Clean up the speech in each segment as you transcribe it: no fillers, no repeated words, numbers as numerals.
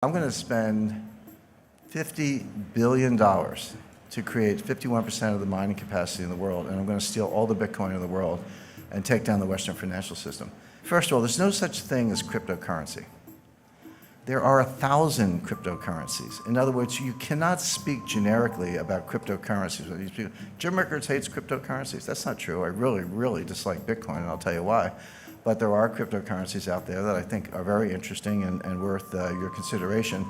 I'm going to spend $50 billion to create 51% of the mining capacity in the world, and I'm going to steal all the Bitcoin in the world and take down the Western financial system. First of all, there's no such thing as cryptocurrency. There are 1,000 cryptocurrencies. In other words, you cannot speak generically about cryptocurrencies. Jim Rickards hates cryptocurrencies. That's not true. I really, really dislike Bitcoin, and I'll tell you why. But there are cryptocurrencies out there that I think are very interesting and worth your consideration.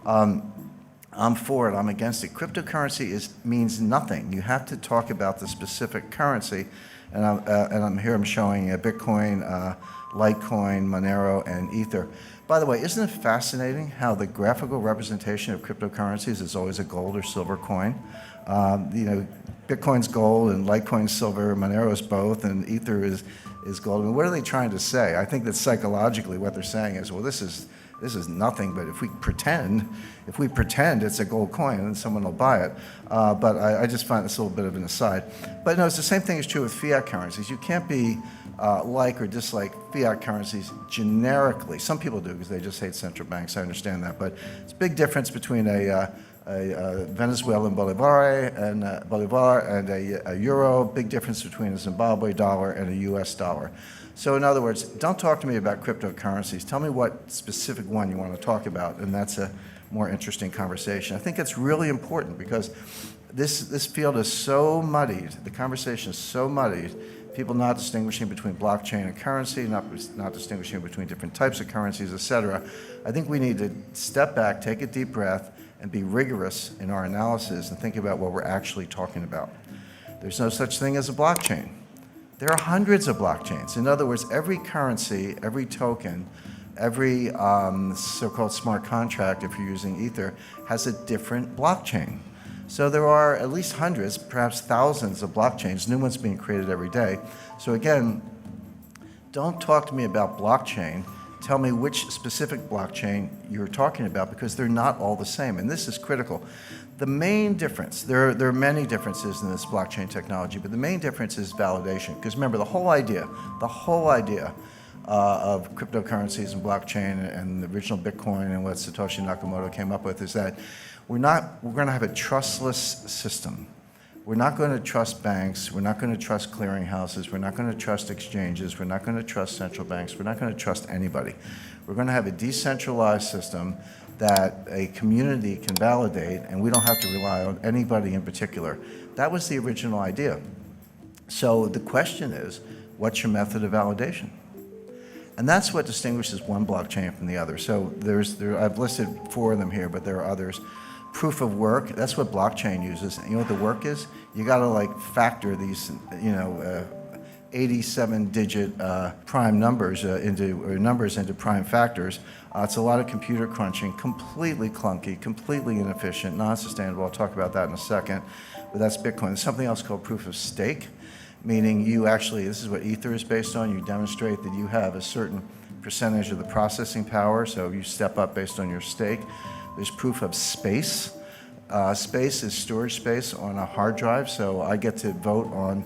I'm for it. I'm against it. Cryptocurrency means nothing. You have to talk about the specific currency. And I'm showing Bitcoin, Litecoin, Monero, and Ether. By the way, isn't it fascinating how the graphical representation of cryptocurrencies is always a gold or silver coin? Bitcoin's gold and Litecoin's silver, Monero's both, and Ether is gold. I mean, what are they trying to say? I think that psychologically what they're saying is, well, this is nothing, but if we pretend it's a gold coin, then someone will buy it. But I just find this a little bit of an aside. But no, it's the same thing is true with fiat currencies. You can't be like or dislike fiat currencies generically. Some people do because they just hate central banks. I understand that. But it's a big difference between a Venezuelan bolivar and a euro. Big difference between a Zimbabwe dollar and a US dollar. So in other words, don't talk to me about cryptocurrencies. Tell me what specific one you want to talk about, and that's a more interesting conversation. I think it's really important because this field is so muddied, the conversation is so muddied, people not distinguishing between blockchain and currency, not distinguishing between different types of currencies, et cetera. I think we need to step back, take a deep breath, and be rigorous in our analysis and think about what we're actually talking about. There's no such thing as a blockchain. There are hundreds of blockchains. In other words, every currency, every token, every so-called smart contract, if you're using Ether, has a different blockchain. So there are at least hundreds, perhaps thousands of blockchains, new ones being created every day. So again, don't talk to me about blockchain. Tell me which specific blockchain you're talking about, because they're not all the same, and this is critical. The main difference, there are many differences in this blockchain technology, but the main difference is validation. Because remember, the whole idea of cryptocurrencies and blockchain and the original Bitcoin and what Satoshi Nakamoto came up with is that we're going to have a trustless system. We're not going to trust banks. We're not going to trust clearinghouses. We're not going to trust exchanges. We're not going to trust central banks. We're not going to trust anybody. We're going to have a decentralized system that a community can validate, and we don't have to rely on anybody in particular. That was the original idea. So the question is, what's your method of validation? And that's what distinguishes one blockchain from the other. So I've listed 4 of them here, but there are others. Proof of work, that's what blockchain uses. And you know what the work is? You gotta factor these, 87-digit prime numbers into prime factors. It's a lot of computer crunching, completely clunky, completely inefficient, non-sustainable. I'll talk about that in a second, but that's Bitcoin. There's something else called proof of stake, meaning this is what Ether is based on. You demonstrate that you have a certain percentage of the processing power, so you step up based on your stake. There's proof of space. Space is storage space on a hard drive, so I get to vote on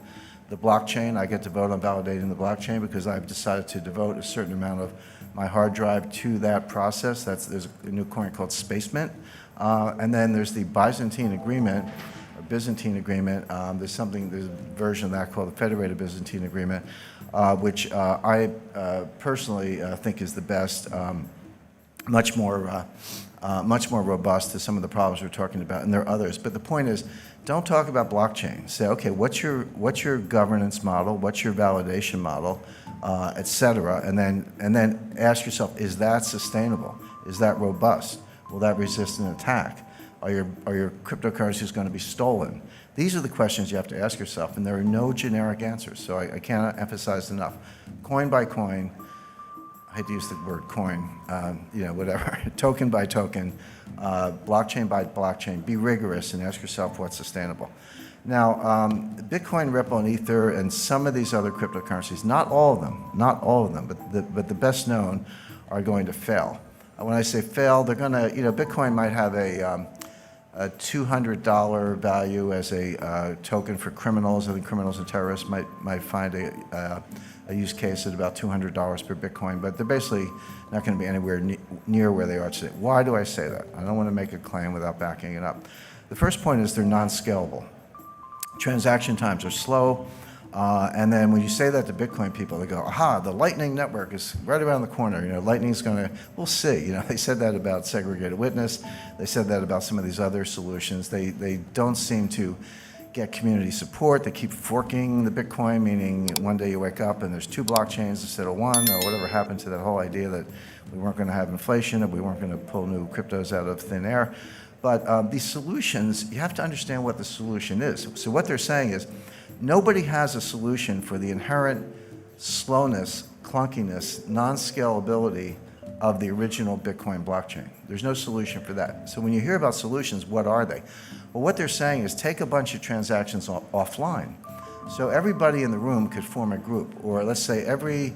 the blockchain. I get to vote on validating the blockchain because I've decided to devote a certain amount of my hard drive to that process. There's a new coin called Space Mint. And then there's the Byzantine Agreement, or Byzantine Agreement. There's a version of that called the Federated Byzantine Agreement, which I personally think is the best, much more robust to some of the problems we're talking about, and there are others. But the point is, don't talk about blockchain. Say, okay, what's your governance model? What's your validation model, et cetera? And then ask yourself, is that sustainable? Is that robust? Will that resist an attack? Are your cryptocurrencies going to be stolen? These are the questions you have to ask yourself, and there are no generic answers. So I cannot emphasize enough. Coin by coin. I hate to use the word coin, whatever, token by token, blockchain by blockchain. Be rigorous and ask yourself what's sustainable. Now, Bitcoin, Ripple, and Ether, and some of these other cryptocurrencies, not all of them, but the best known are going to fail. When I say fail, they're going to, Bitcoin might have a $200 value as a token for criminals. I think criminals and terrorists might find a a use case at about $200 per Bitcoin, but they're basically not going to be anywhere near where they are today. Why do I say that? I don't want to make a claim without backing it up. The first point is they're non-scalable. Transaction times are slow, and then when you say that to Bitcoin people, they go, aha, the Lightning Network is right around the corner. Lightning's going to, we'll see. They said that about segregated witness. They said that about some of these other solutions. They don't seem to get community support. They keep forking the Bitcoin, meaning one day you wake up and there's 2 blockchains instead of 1, or whatever happened to that whole idea that we weren't going to have inflation and we weren't going to pull new cryptos out of thin air. But these solutions, you have to understand what the solution is. So what they're saying is nobody has a solution for the inherent slowness, clunkiness, non-scalability of the original Bitcoin blockchain. There's no solution for that. So when you hear about solutions, what are they? Well, what they're saying is take a bunch of transactions offline. So everybody in the room could form a group, or let's say every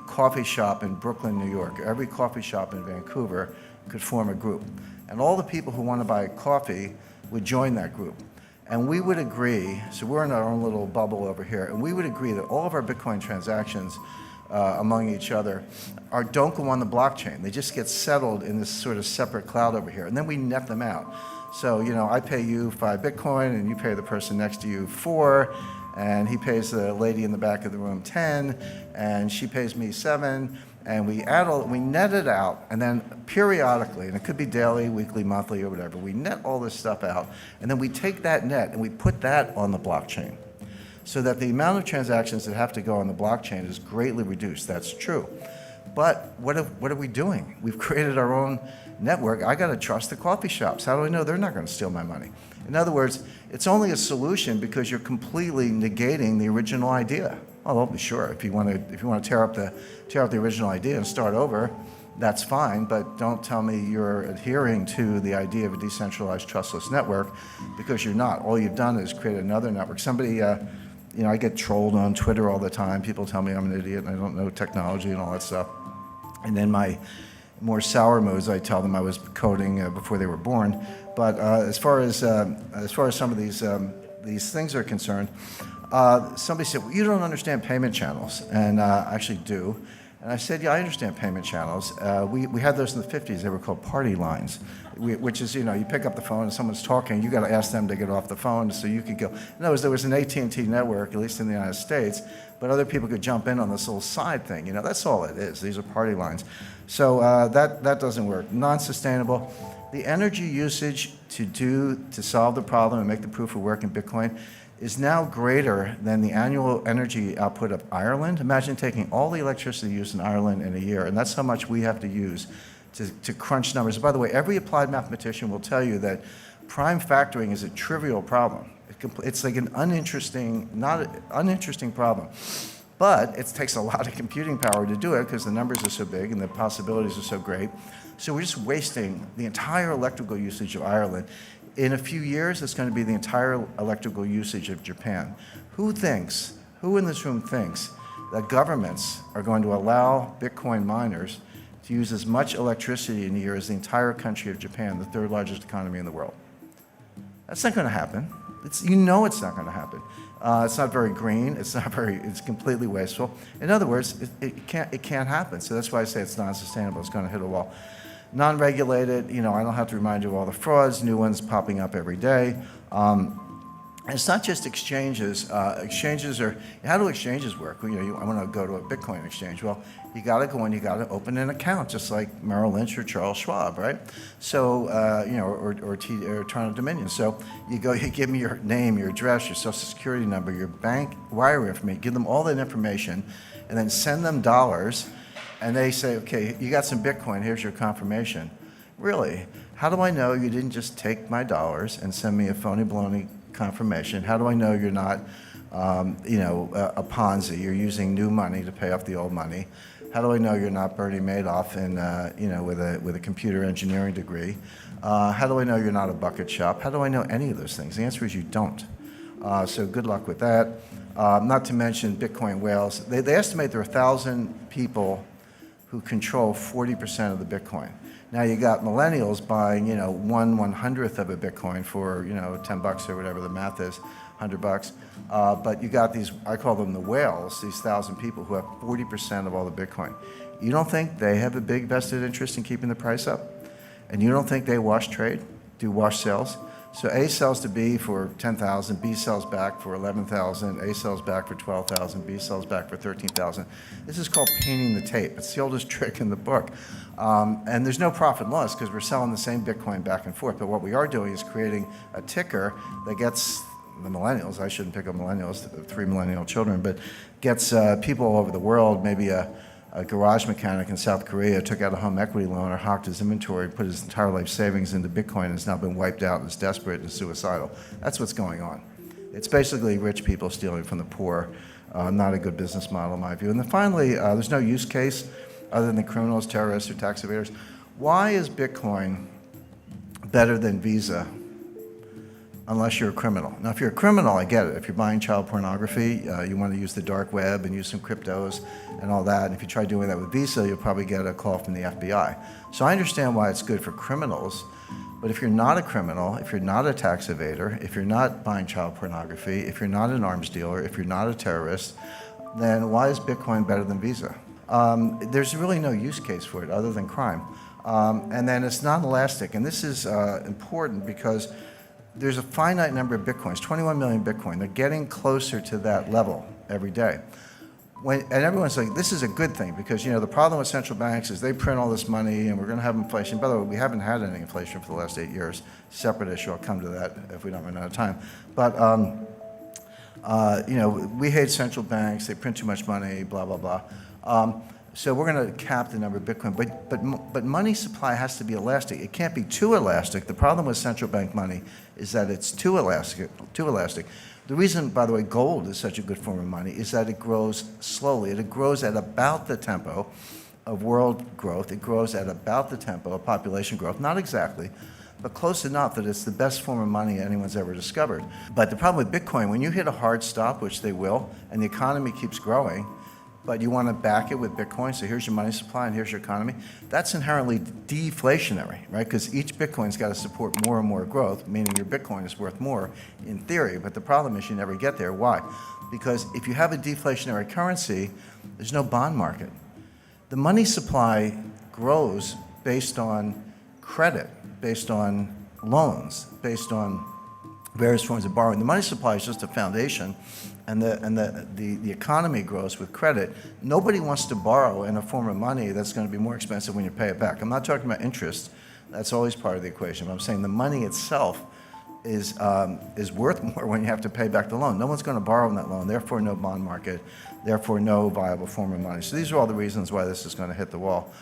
coffee shop in Brooklyn, New York, every coffee shop in Vancouver could form a group. And all the people who want to buy coffee would join that group. And we would agree, so we're in our own little bubble over here, and we would agree that all of our Bitcoin transactions among each other don't go on the blockchain. They just get settled in this sort of separate cloud over here, and then we net them out. So, I pay you 5 Bitcoin, and you pay the person next to you 4, and he pays the lady in the back of the room 10, and she pays me 7, and we net it out, and then periodically, and it could be daily, weekly, monthly, or whatever, we net all this stuff out, and then we take that net and we put that on the blockchain, so that the amount of transactions that have to go on the blockchain is greatly reduced. That's true. But what are we doing? We've created our own network. I got to trust the coffee shops. How do I know they're not going to steal my money? In other words, it's only a solution because you're completely negating the original idea. Well, sure, if you want to tear up the original idea and start over, that's fine, but don't tell me you're adhering to the idea of a decentralized trustless network, because you're not. All you've done is create another network. Somebody, I get trolled on Twitter all the time. People tell me I'm an idiot and I don't know technology and all that stuff. And then my more sour moods, I tell them I was coding before they were born. But as far as some of these things are concerned, somebody said, well, you don't understand payment channels, and I actually do. And I said, yeah, I understand payment channels. We had those in the 50s. They were called party lines, which is, you pick up the phone and someone's talking. You got to ask them to get off the phone so you could go. In other words, there was an AT&T network, at least in the United States, but other people could jump in on this little side thing. That's all it is. These are party lines. So that doesn't work. Non-sustainable. The energy usage to solve the problem and make the proof of work in Bitcoin is now greater than the annual energy output of Ireland. Imagine taking all the electricity used in Ireland in a year, and that's how much we have to use to crunch numbers. By the way, every applied mathematician will tell you that prime factoring is a trivial problem. It's like an uninteresting problem. But it takes a lot of computing power to do it because the numbers are so big and the possibilities are so great. So we're just wasting the entire electrical usage of Ireland. In a few years, it's going to be the entire electrical usage of Japan. Who in this room thinks that governments are going to allow Bitcoin miners to use as much electricity in a year as the entire country of Japan, the 3rd largest economy in the world? That's not going to happen. It's not going to happen. It's not very green. It's completely wasteful. In other words, it can't happen. So that's why I say it's non-sustainable. It's going to hit a wall. Non-regulated, I don't have to remind you of all the frauds, new ones popping up every day. It's not just exchanges. Exchanges are, how do exchanges work? I want to go to a Bitcoin exchange. Well, you got to go in, you got to open an account, just like Merrill Lynch or Charles Schwab, right? So, or Toronto Dominion. So you give me your name, your address, your social security number, your bank wire information, give them all that information, and then send them dollars. And they say, okay, you got some Bitcoin, here's your confirmation. Really? How do I know you didn't just take my dollars and send me a phony baloney confirmation? How do I know you're not, a Ponzi? You're using new money to pay off the old money. How do I know you're not Bernie Madoff with a computer engineering degree? How do I know you're not a bucket shop? How do I know any of those things? The answer is you don't. So good luck with that. Not to mention Bitcoin whales. They estimate there are 1,000 people who control 40% of the Bitcoin. Now you got millennials buying, 1/100th of a Bitcoin for, $10 or whatever the math is. $100. But you got these, I call them the whales, these 1,000 people who have 40% of all the Bitcoin. You don't think they have a big vested interest in keeping the price up? And you don't think they wash trade, do wash sales? So A sells to B for 10,000, B sells back for 11,000, A sells back for 12,000, B sells back for 13,000. This is called painting the tape. It's the oldest trick in the book. And there's no profit and loss because we're selling the same Bitcoin back and forth. But what we are doing is creating a ticker that gets the millennials, I shouldn't pick up millennials, 3 millennial children, but gets people all over the world, maybe a garage mechanic in South Korea took out a home equity loan or hawked his inventory, put his entire life savings into Bitcoin, and has now been wiped out and is desperate and suicidal. That's what's going on. It's basically rich people stealing from the poor. Not a good business model, in my view. And then finally, there's no use case other than criminals, terrorists, or tax evaders. Why is Bitcoin better than Visa unless you're a criminal? Now, if you're a criminal, I get it. If you're buying child pornography, you want to use the dark web and use some cryptos and all that. And if you try doing that with Visa, you'll probably get a call from the FBI. So I understand why it's good for criminals. But if you're not a criminal, if you're not a tax evader, if you're not buying child pornography, if you're not an arms dealer, if you're not a terrorist, then why is Bitcoin better than Visa? There's really no use case for it other than crime. And then it's not elastic. And this is important because there's a finite number of Bitcoins, 21 million Bitcoin. They're getting closer to that level every day. And everyone's like, this is a good thing because, you know, the problem with central banks is they print all this money and we're going to have inflation. By the way, we haven't had any inflation for the last 8 years. Separate issue. I'll come to that if we don't run out of time. But, you know, we hate central banks. They print too much money, blah, blah, blah. So we're going to cap the number of Bitcoin. But money supply has to be elastic. It can't be too elastic. The problem with central bank money is that it's too elastic. The reason, by the way, gold is such a good form of money is that it grows slowly. It grows at about the tempo of world growth. It grows at about the tempo of population growth. Not exactly, but close enough that it's the best form of money anyone's ever discovered. But the problem with Bitcoin, when you hit a hard stop, which they will, and the economy keeps growing, but you want to back it with Bitcoin, so here's your money supply and here's your economy, that's inherently deflationary, right? Because each Bitcoin's got to support more and more growth, meaning your Bitcoin is worth more in theory, but the problem is you never get there. Why? Because if you have a deflationary currency, there's no bond market. The money supply grows based on credit, based on loans, based on various forms of borrowing. The money supply is just a foundation, and the economy grows with credit. Nobody wants to borrow in a form of money that's going to be more expensive when you pay it back. I'm not talking about interest. That's always part of the equation. But I'm saying the money itself is worth more when you have to pay back the loan. No one's going to borrow on that loan, therefore no bond market, therefore no viable form of money. So these are all the reasons why this is going to hit the wall.